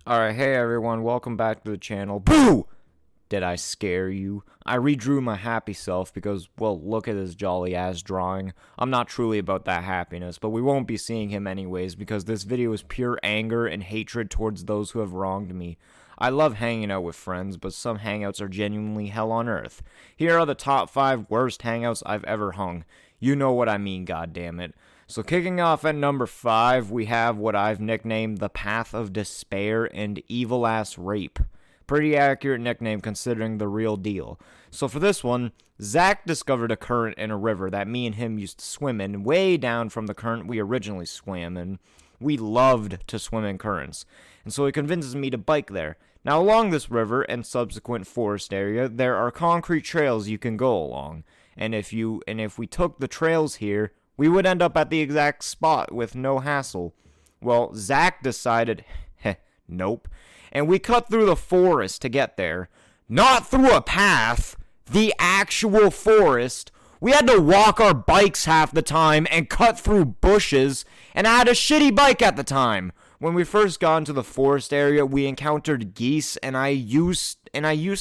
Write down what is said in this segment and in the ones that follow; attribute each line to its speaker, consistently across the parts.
Speaker 1: Alright, hey everyone, welcome back to the channel. Boo! Did I scare you? I redrew my happy self because, well, look at his jolly ass drawing. I'm not truly about that happiness, but we won't be seeing him anyways because this video is pure anger and hatred towards those who have wronged me. I love hanging out with friends, but some hangouts are genuinely hell on earth. Here are the top 5 worst hangouts I've ever hung. You know what I mean, goddammit. So kicking off at number 5, we have what I've nicknamed the Path of Despair and Evil Ass Rape. Pretty accurate nickname considering the real deal. So for this one, Zach discovered a current in a river that me and him used to swim in, way down from the current we originally swam in. We loved to swim in currents, and so he convinces me to bike there. Now along this river and subsequent forest area, there are concrete trails you can go along, and if we took the trails here, we would end up at the exact spot with no hassle. Well, Zach decided, nope, and we cut through the forest to get there. Not through a path, the actual forest. We had to walk our bikes half the time and cut through bushes, and I had a shitty bike at the time. When we first got into the forest area, we encountered geese, and I used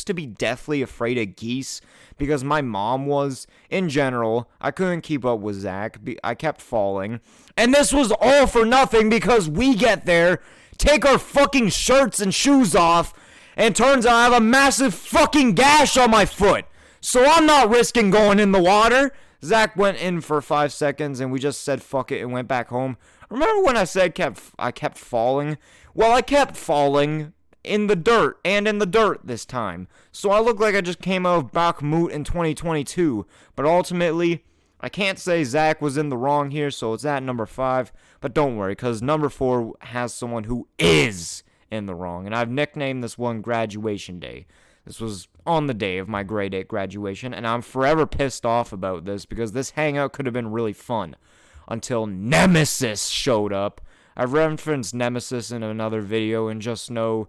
Speaker 1: to be deathly afraid of geese because my mom was. In general, I couldn't keep up with Zach. I kept falling. And this was all for nothing because we get there, take our fucking shirts and shoes off, and turns out I have a massive fucking gash on my foot. So I'm not risking going in the water. Zach went in for 5 seconds and we just said fuck it and went back home. Remember when I said I kept falling? Well, I kept falling in the dirt this time. So I look like I just came out of Bakhmut in 2022. But ultimately, I can't say Zach was in the wrong here, so it's at number 5. But don't worry, because number 4 has someone who is in the wrong. And I've nicknamed this one Graduation Day. This was on the day of my grade 8 graduation, and I'm forever pissed off about this because this hangout could have been really fun. Until Nemesis showed up. I've referenced Nemesis in another video, and just know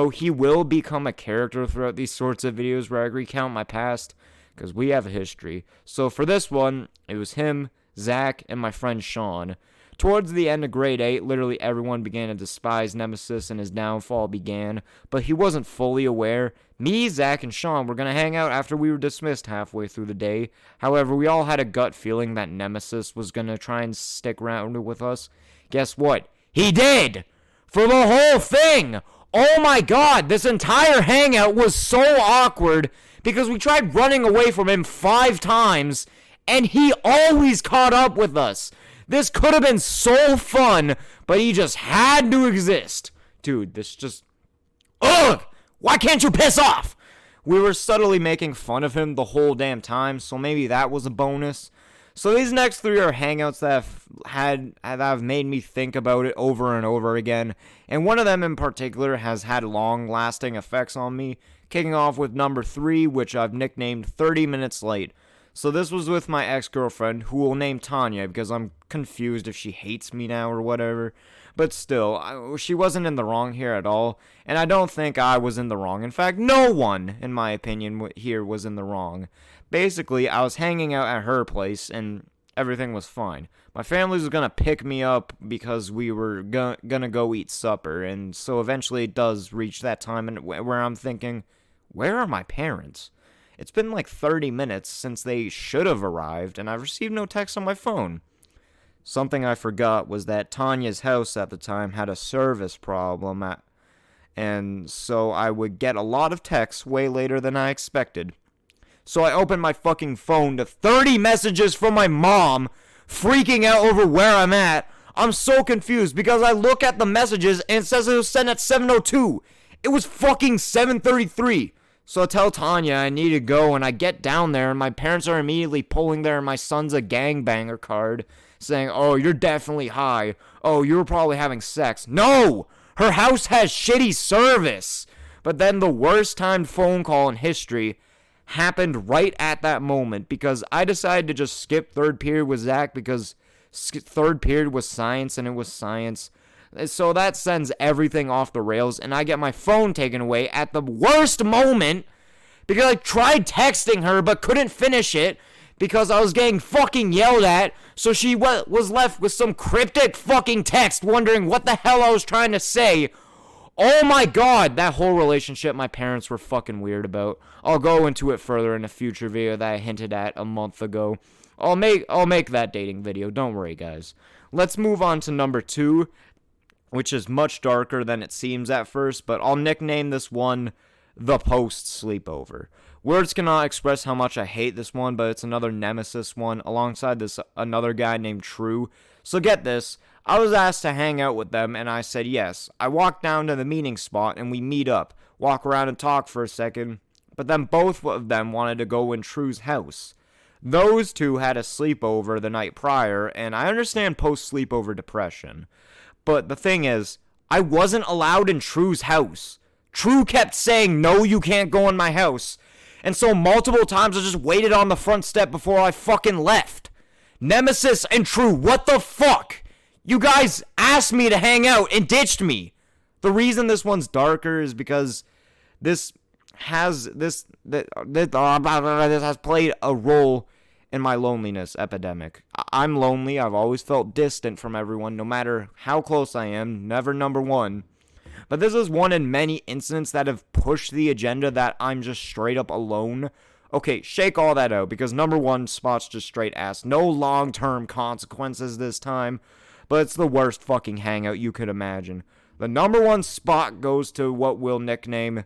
Speaker 1: he will become a character throughout these sorts of videos where I recount my past, because we have a history. So for this one, it was him, Zach, and my friend Sean. Towards the end of grade 8, literally everyone began to despise Nemesis and his downfall began, but he wasn't fully aware. Me, Zach, and Sean were going to hang out after we were dismissed halfway through the day. However, we all had a gut feeling that Nemesis was going to try and stick around with us. Guess what? He did! For the whole thing! Oh my god, this entire hangout was so awkward because we tried running away from him 5 times, and he always caught up with us. This could have been so fun, but he just had to exist. Dude, this just... Ugh! Why can't you piss off? We were subtly making fun of him the whole damn time, so maybe that was a bonus. So these next 3 are hangouts that have made me think about it over and over again, and one of them in particular has had long-lasting effects on me, kicking off with number 3, which I've nicknamed 30 Minutes Late. So this was with my ex-girlfriend, who we'll name Tanya, because I'm confused if she hates me now or whatever. But still, she wasn't in the wrong here at all, and I don't think I was in the wrong. In fact, no one, in my opinion, here was in the wrong. Basically, I was hanging out at her place, and everything was fine. My family was gonna pick me up because we were gonna go eat supper, and so eventually it does reach that time where I'm thinking, where are my parents? It's been like 30 minutes since they should have arrived, and I've received no text on my phone. Something I forgot was that Tanya's house at the time had a service problem, and so I would get a lot of texts way later than I expected. So I opened my fucking phone to 30 messages from my mom, freaking out over where I'm at. I'm so confused because I look at the messages and it says it was sent at 7:02. It was fucking 7:33. So I tell Tanya I need to go, and I get down there, and my parents are immediately pulling their my son's a gangbanger card, saying, oh, you're definitely high. Oh, you were probably having sex. No! Her house has shitty service! But then the worst timed phone call in history happened right at that moment, because I decided to just skip third period with Zach, because third period was science, and it was science. So that sends everything off the rails, and I get my phone taken away at the worst moment because I tried texting her but couldn't finish it because I was getting fucking yelled at. So she was left with some cryptic fucking text wondering what the hell I was trying to say. Oh my god, that whole relationship my parents were fucking weird about. I'll go into it further in a future video that I hinted at a month ago. I'll make that dating video, don't worry guys. Let's move on to number 2, which is much darker than it seems at first, but I'll nickname this one the post sleepover. Words cannot express how much I hate this one, but it's another nemesis one alongside this another guy named True. So get this, I was asked to hang out with them and I said yes. I walked down to the meeting spot and we meet up, walk around and talk for a second, but then both of them wanted to go in True's house. Those two had a sleepover the night prior, and I understand post-sleepover depression. But the thing is, I wasn't allowed in True's house. True kept saying, no, you can't go in my house. And so multiple times I just waited on the front step before I fucking left. Nemesis and True, what the fuck? You guys asked me to hang out and ditched me. The reason this one's darker is because this has played a role in my loneliness epidemic. I'm lonely. I've always felt distant from everyone, no matter how close I am, never number one. But this is one in many incidents that have pushed the agenda that I'm just straight up alone. Okay, shake all that out, because number 1 spot's just straight ass. No long-term consequences this time, but it's the worst fucking hangout you could imagine. The number 1 spot goes to what we'll nickname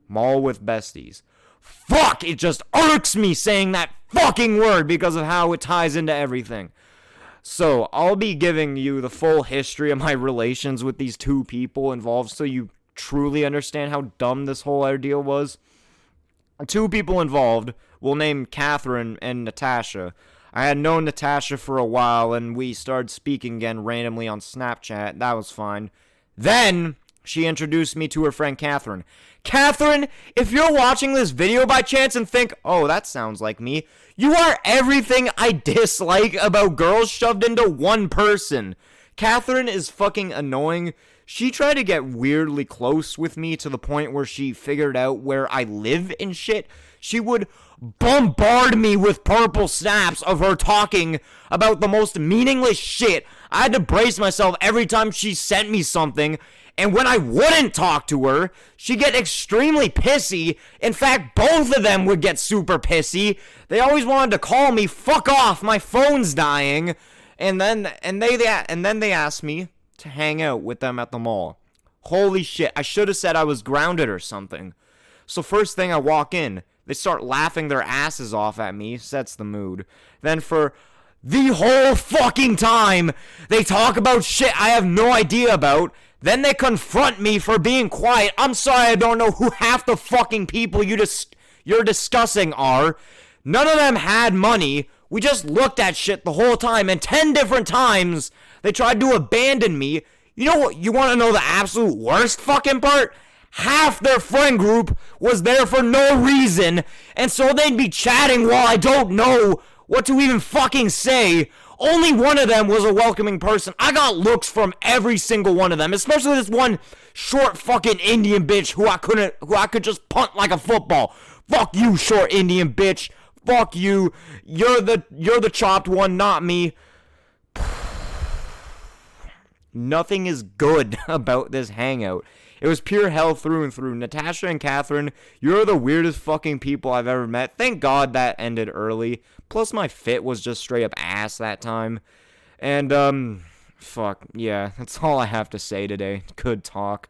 Speaker 1: Mall with Besties. Fuck! It just irks me saying that fucking word because of how it ties into everything. So, I'll be giving you the full history of my relations with these two people involved so you truly understand how dumb this whole ordeal was. 2 people involved, we'll name Catherine and Natasha. I had known Natasha for a while and we started speaking again randomly on Snapchat. That was fine. Then, she introduced me to her friend Catherine. Catherine, if you're watching this video by chance and think, oh, that sounds like me, you are everything I dislike about girls shoved into one person. Catherine is fucking annoying. She tried to get weirdly close with me to the point where she figured out where I live and shit. She would bombard me with purple snaps of her talking about the most meaningless shit. I had to brace myself every time she sent me something. And when I wouldn't talk to her, she'd get extremely pissy. In fact, both of them would get super pissy. They always wanted to call me, fuck off, my phone's dying. And then they asked me to hang out with them at the mall. Holy shit, I should have said I was grounded or something. So first thing I walk in, they start laughing their asses off at me, sets the mood. Then for the whole fucking time, they talk about shit I have no idea about. Then they confront me for being quiet. I'm sorry, I don't know who half the fucking people you're discussing are. None of them had money. We just looked at shit the whole time, and 10 different times they tried to abandon me. You know what? You want to know the absolute worst fucking part? Half their friend group was there for no reason, and so they'd be chatting while I don't know what to even fucking say. Only one of them was a welcoming person. I got looks from every single one of them, especially this one short fucking Indian bitch who I could just punt like a football. Fuck you, short Indian bitch. Fuck you. You're the chopped one, not me. Nothing is good about this hangout. It was pure hell through and through. Natasha and Catherine, you're the weirdest fucking people I've ever met. Thank God that ended early. Plus, my fit was just straight up ass that time. And, fuck, yeah, that's all I have to say today. Good talk.